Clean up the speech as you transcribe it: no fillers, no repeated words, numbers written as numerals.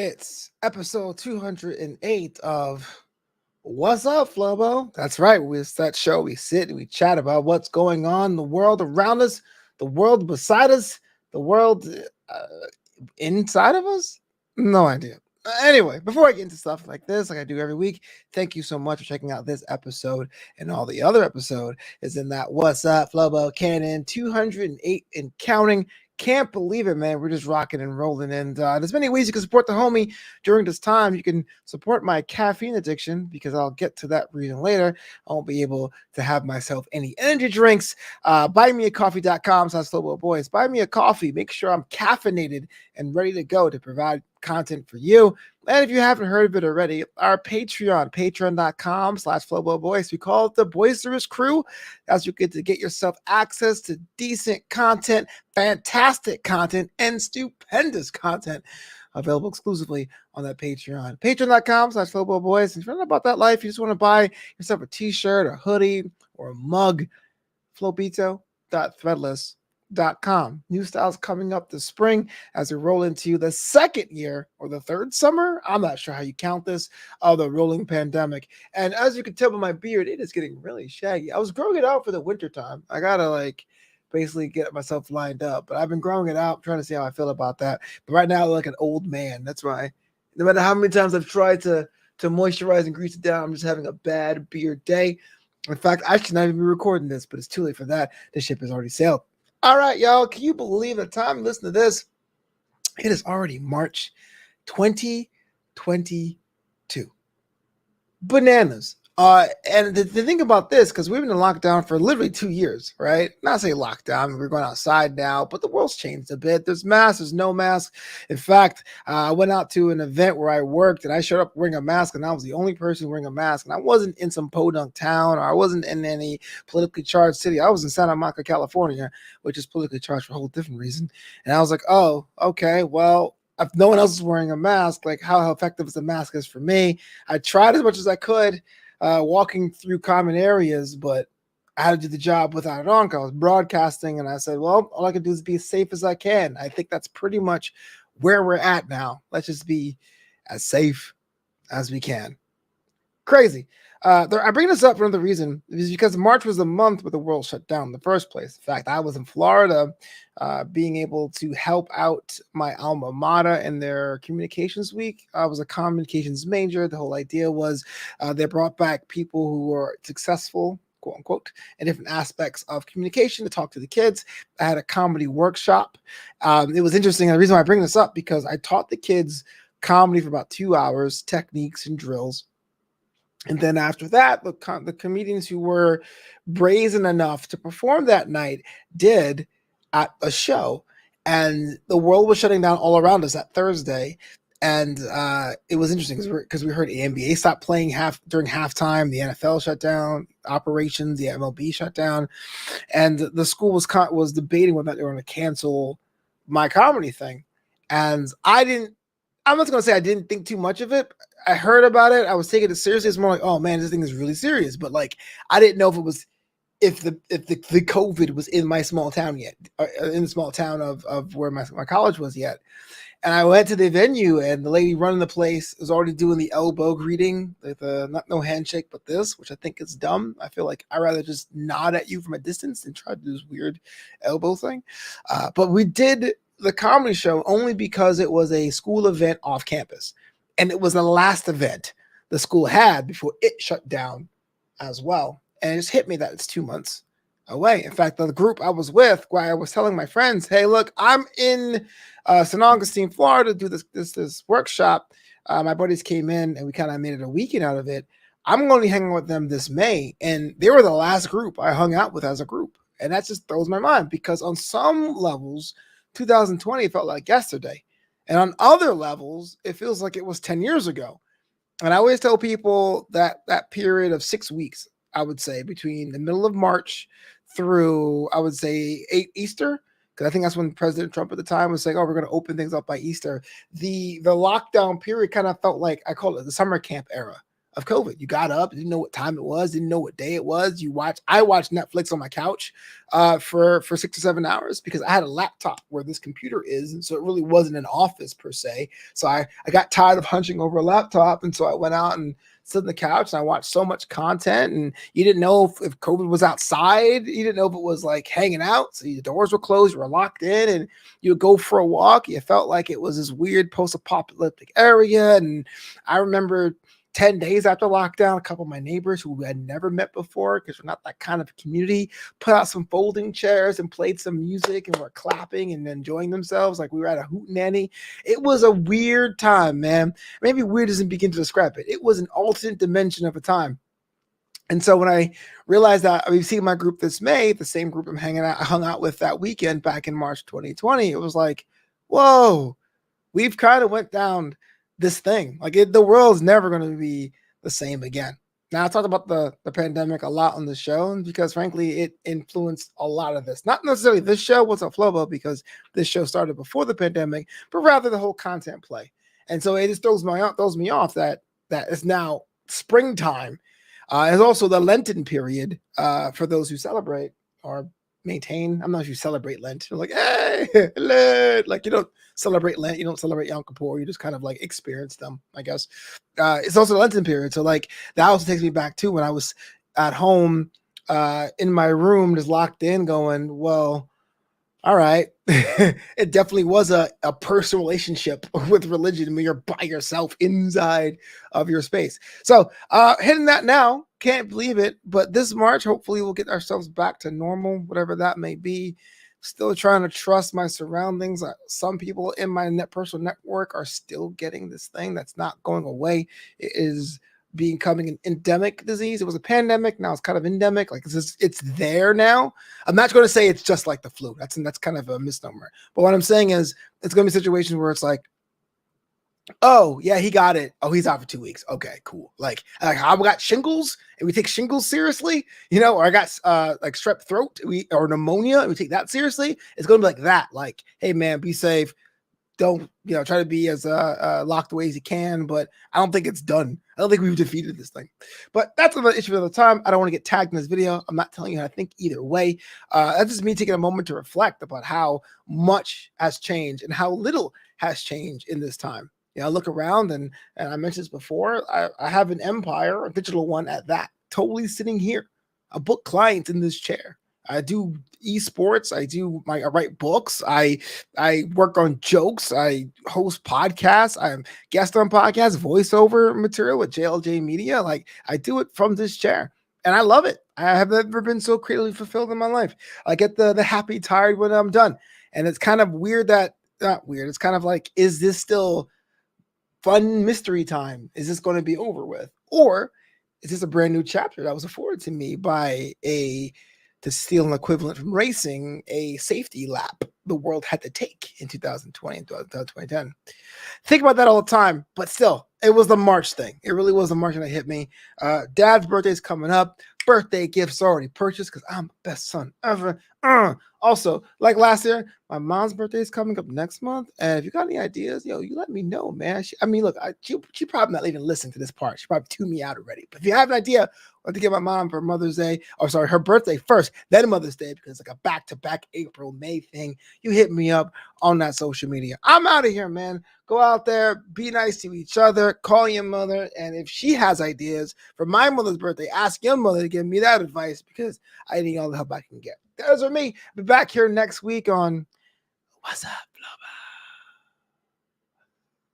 It's episode 208 of Wassup Flobo. That's right. It's that show. We sit and we chat about what's going on in the world around us, the world beside us, the world inside of us. No idea. Anyway, before I get into stuff like this, like I do every week, thank you so much for checking out this episode and all the other episode is in that What's Up Flobo canon 208 and counting. Can't believe it, man. We're just rocking and rolling. And there's many ways you can support the homie during this time. You can support my caffeine addiction because I'll get to that reason later. I won't be able to have myself any energy drinks. Buymeacoffee.com/Boyce. Buy me a coffee. Make sure I'm caffeinated and ready to go to provide content for you. And if you haven't heard of it already, our Patreon, patreon.com/FloboBoyce. We call it the Boisterous Crew. As you get to get yourself access to decent content, fantastic content, and stupendous content available exclusively on that Patreon. Patreon.com/FloboBoyce. And if you're not about that life, you just want to buy yourself a t-shirt, a hoodie, or a mug, flobito.threadless.com. New styles coming up this spring as we roll into the second year or the third summer. I'm not sure how you count this of the rolling pandemic. And as you can tell by my beard, it is getting really shaggy. I was growing it out for the winter time. I gotta basically get myself lined up, but I've been growing it out, trying to see how I feel about that. But right now I look like an old man. That's why no matter how many times I've tried to moisturize and grease it down, I'm just having a bad beard day. In fact, I should not even be recording this, but it's too late for that. The ship has already sailed. All right, y'all. Can you believe the time? Listen to this. It is already March 2022. Bananas. And the thing about this, because we've been in lockdown for literally 2 years, right? Not say lockdown, we're going outside now, but the world's changed a bit. There's masks, there's no mask. In fact, I went out to an event where I worked and I showed up wearing a mask and I was the only person wearing a mask. And I wasn't in some podunk town or I wasn't in any politically charged city. I was in Santa Monica, California, which is politically charged for a whole different reason. And I was like, oh, okay, well, if no one else is wearing a mask, like how effective is the mask is for me. I tried as much as I could. Walking through common areas, but I had to do the job without it on. I was broadcasting, and I said, well, all I can do is be as safe as I can. I think that's pretty much where we're at now. Let's just be as safe as we can. Crazy. I bring this up for another reason, is because March was the month where the world shut down in the first place. In fact, I was in Florida being able to help out my alma mater in their communications week. I was a communications major. The whole idea was they brought back people who were successful, quote unquote, in different aspects of communication to talk to the kids. I had a comedy workshop. It was interesting. And the reason why I bring this up, because I taught the kids comedy for about 2 hours, techniques and drills. And then after that, the comedians who were brazen enough to perform that night did at a show. And the world was shutting down all around us that Thursday. And it was interesting because we heard the NBA stop playing during halftime. The NFL shut down operations. The MLB shut down. And the school was debating whether they were going to cancel my comedy thing. And I'm not going to say I didn't think too much of it. I heard about it. I was taking it seriously. It's more like, oh man, this thing is really serious. But I didn't know if the COVID was in my small town yet, in the small town of where my college was yet. And I went to the venue, and the lady running the place was already doing the elbow greeting, not no handshake, but this, which I think is dumb. I feel like I'd rather just nod at you from a distance than try to do this weird elbow thing. But we did the comedy show only because it was a school event off campus. And it was the last event the school had before it shut down as well. And it just hit me that it's 2 months away. In fact, the group I was with, where I was telling my friends, hey, look, I'm in St. Augustine, Florida, to do this workshop. My buddies came in and we kind of made it a weekend out of it. I'm going to be hanging with them this May. And they were the last group I hung out with as a group. And that just throws my mind because on some levels, 2020 felt like yesterday. And on other levels, it feels like it was 10 years ago. And I always tell people that period of 6 weeks, I would say, between the middle of March through, I would say, Easter, because I think that's when President Trump at the time was saying, oh, we're going to open things up by Easter. The lockdown period kind of felt like, I call it the summer camp era of COVID. You got up, didn't know what time it was, didn't know what day it was. I watched Netflix on my couch for 6 or 7 hours because I had a laptop where this computer is. And so it really wasn't an office per se. So I got tired of hunching over a laptop. And so I went out and sit on the couch and I watched so much content. And you didn't know if COVID was outside. You didn't know if it was like hanging out. So the doors were closed, you were locked in, and you would go for a walk. You felt like it was this weird post-apocalyptic area. And I remember 10 days after lockdown, a couple of my neighbors who I had never met before, because we're not that kind of community, put out some folding chairs and played some music and were clapping and enjoying themselves like we were at a hootenanny. It was a weird time, man. Maybe weird doesn't begin to describe it. It was an alternate dimension of a time. And so when I realized that we've seen my group this May, the same group I hung out with that weekend back in March 2020, it was like, whoa, we've kind of went down this thing. Like the world's never going to be the same again. Now I talked about the pandemic a lot on the show because frankly, it influenced a lot of this. Not necessarily this show, Wassup Flobo, because this show started before the pandemic, but rather the whole content play. And so it just throws me off that it's now springtime. It's also the Lenten period for those who celebrate or maintain. I'm not sure you celebrate Lent. You're like, hey, Lent. Like you don't celebrate Lent. You don't celebrate Yom Kippur. You just kind of like experience them, I guess. It's also the Lenten period. So like that also takes me back to when I was at home in my room, just locked in going, well, all right. It definitely was a personal relationship with religion when you're by yourself inside of your space. So hitting that now, can't believe it. But this March, hopefully we'll get ourselves back to normal, whatever that may be. Still trying to trust my surroundings. Some people in my personal network are still getting this thing that's not going away. It is becoming an endemic disease. It was a pandemic. Now it's kind of endemic. Like it's there now. I'm not going to say it's just like the flu. That's kind of a misnomer. But what I'm saying is it's going to be situations where it's like, oh yeah, he got it. Oh, he's out for 2 weeks. Okay, cool. Like I got shingles and we take shingles seriously, or I got like strep throat or pneumonia and we take that seriously. It's going to be like that. Like, hey man, be safe. Don't try to be as locked away as you can, but I don't think it's done. I don't think we've defeated this thing. But that's another issue for the time. I don't want to get tagged in this video. I'm not telling you how to think either way. That's just me taking a moment to reflect about how much has changed and how little has changed in this time. I look around and I mentioned this before. I have an empire, a digital one at that, totally sitting here. I book clients in this chair. I do esports. I write books. I work on jokes. I host podcasts. I'm guest on podcasts, voiceover material with JLJ Media. Like I do it from this chair and I love it. I have never been so creatively fulfilled in my life. I get the happy tired when I'm done. And it's kind of weird not weird. It's kind of like, is this still fun mystery time? Is this going to be over with? Or is this a brand new chapter that was afforded to me by to steal an equivalent from racing, a safety lap the world had to take in 2020 and 2010. Think about that all the time, but still, it was the March thing. It really was the March that hit me. Dad's birthday's coming up. Birthday gifts already purchased because I'm the best son ever. Also, like last year, my mom's birthday is coming up next month. And if you got any ideas, you let me know, man. Look, she probably not even listening to this part. She probably tuned me out already. But if you have an idea what to give my mom for Mother's Day, her birthday first, then Mother's Day, because it's like a back-to-back April, May thing, you hit me up on that social media. I'm out of here, man. Go out there, be nice to each other, call your mother, and if she has ideas for my mother's birthday, ask your mother to give me that advice because I need all the help I can get. Those are me. Be back here next week on Wassup Flobo.